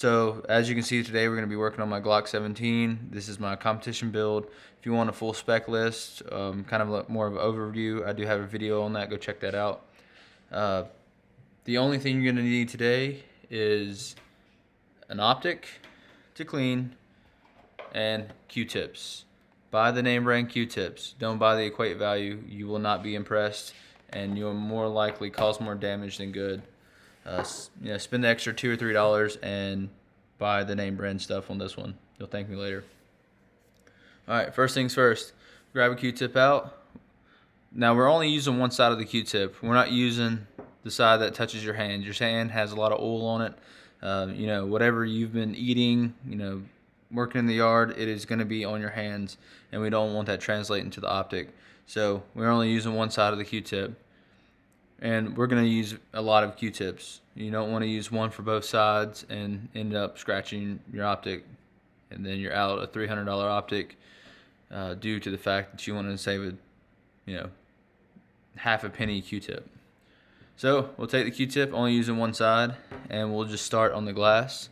So as you can see today, we're going to be working on my Glock 17. This is my competition build. If you want a full spec list, kind of more of an overview, I do have a video on that. Go check that out. Uh, the only thing you're going to need today is an optic to clean and Q-tips. Buy the name brand Q-tips. Don't buy the equate value. You will not be impressed, and you'll more likely cause more damage than good. Spend the extra $2 or $3 and buy the name brand stuff on this one. You'll thank me later. All right, first things first. Grab a Q-tip out. Now we're only using one side of the Q-tip. We're not using the side that touches your hand. Your hand has a lot of oil on it. Whatever you've been eating, working in the yard, it is going to be on your hands, and we don't want that translating to the optic. So we're only using one side of the Q-tip. And we're going to use a lot of Q-tips. You don't want to use one for both sides and end up scratching your optic, and then you're out a $300 optic due to the fact that you want to save half a penny Q-tip. So we'll take the Q-tip, only using one side, and we'll just start on the glass.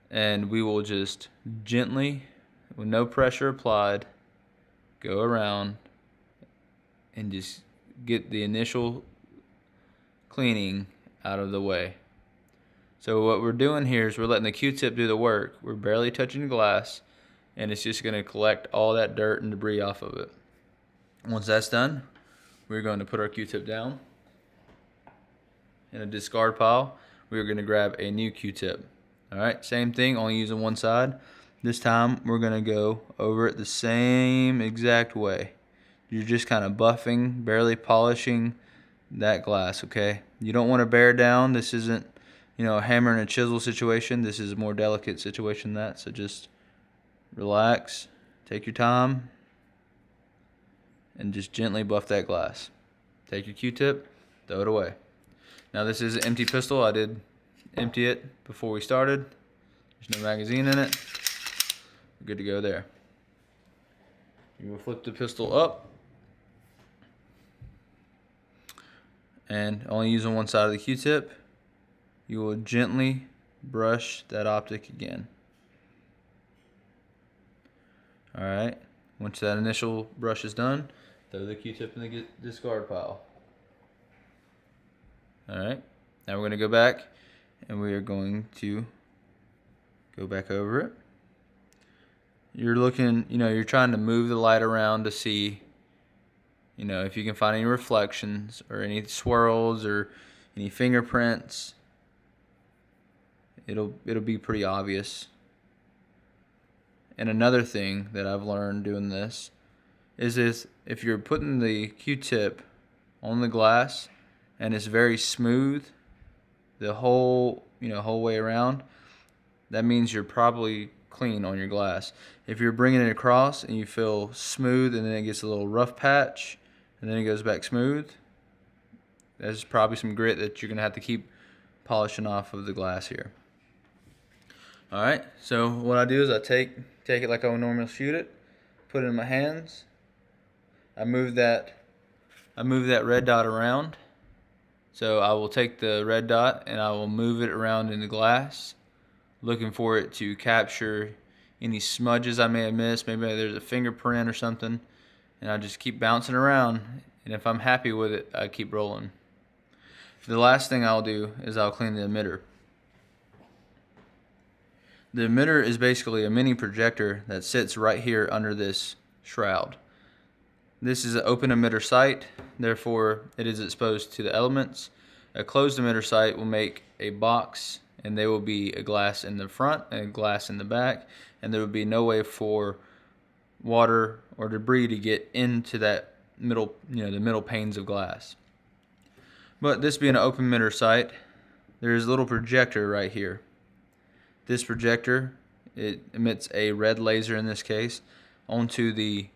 And we will just gently, with no pressure applied, go around and just get the initial cleaning out of the way. So what we're doing here is we're letting the Q-tip do the work. We're barely touching the glass, and it's just going to collect all that dirt and debris off of it. Once that's done, we're going to put our Q-tip down in a discard pile. We're going to grab a new Q-tip. All right, same thing, only using one side. This time we're going to go over it the same exact way. You're just kind of buffing, barely polishing that glass, okay? You don't want to bear down. This isn't, a hammer and a chisel situation. This is a more delicate situation than that. So just relax, take your time, and just gently buff that glass. Take your Q-tip, throw it away. Now this is an empty pistol. I did empty it before we started. There's no magazine in it. We're good to go there. You will flip the pistol up, and only using one side of the Q-tip, you will gently brush that optic again. All right, once that initial brush is done, throw the Q-tip in the discard pile. All right, now we're going to go back, and we are going to go back over it. You're looking, you're trying to move the light around to see, if you can find any reflections or any swirls or any fingerprints. It'll be pretty obvious. And another thing that I've learned doing this is if you're putting the Q-tip on the glass and it's very smooth the whole way around, that means you're probably clean on your glass. If you're bringing it across and you feel smooth and then it gets a little rough patch and then it goes back smooth, there's probably some grit that you're going to have to keep polishing off of the glass here. All right, so what I do is I take it like I would normally shoot it, put it in my hands. I move that red dot around. So I will take the red dot and I will move it around in the glass, looking for it to capture any smudges I may have missed. Maybe there's a fingerprint or something, and I just keep bouncing around, and if I'm happy with it, I keep rolling. The last thing I'll do is I'll clean the emitter. The emitter is basically a mini projector that sits right here under this shroud. This is an open emitter sight, therefore it is exposed to the elements. A closed emitter sight will make a box, and there will be a glass in the front and a glass in the back, and there will be no way for water or debris to get into that middle, the middle panes of glass. But this being an open emitter sight, there is a little projector right here. This projector, it emits a red laser in this case onto the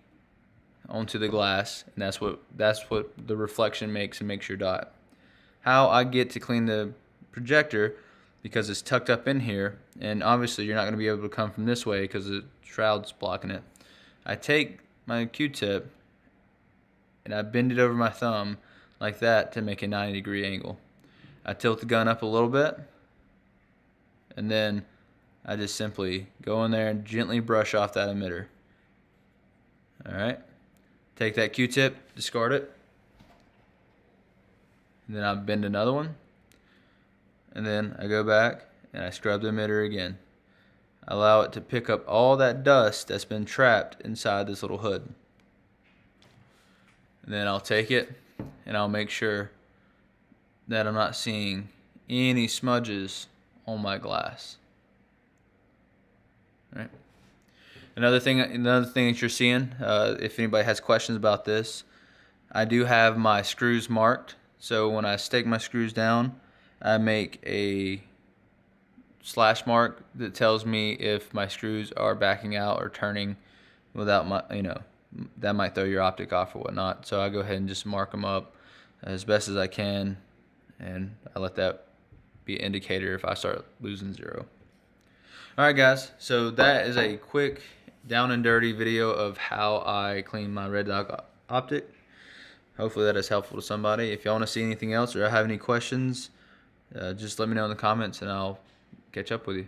glass, and that's what the reflection makes and makes your dot. How I get to clean the projector, because it's tucked up in here, and obviously you're not going to be able to come from this way because the shroud's blocking it. I take my Q-tip and I bend it over my thumb like that to make a 90-degree angle. I tilt the gun up a little bit, and then I just simply go in there and gently brush off that emitter. Alright, take that Q-tip, discard it, and then I bend another one, and then I go back and I scrub the emitter again. I allow it to pick up all that dust that's been trapped inside this little hood. And then I'll take it and I'll make sure that I'm not seeing any smudges on my glass. All right. Another thing that you're seeing, if anybody has questions about this, I do have my screws marked. So when I stake my screws down, I make a slash mark that tells me if my screws are backing out or turning without my, that might throw your optic off or whatnot. So I go ahead and just mark them up as best as I can, and I let that be an indicator if I start losing zero. Alright guys, so that is a quick down and dirty video of how I clean my Red Dot optic. Hopefully that is helpful to somebody. If y'all want to see anything else or have any questions, just let me know in the comments and I'll catch up with you.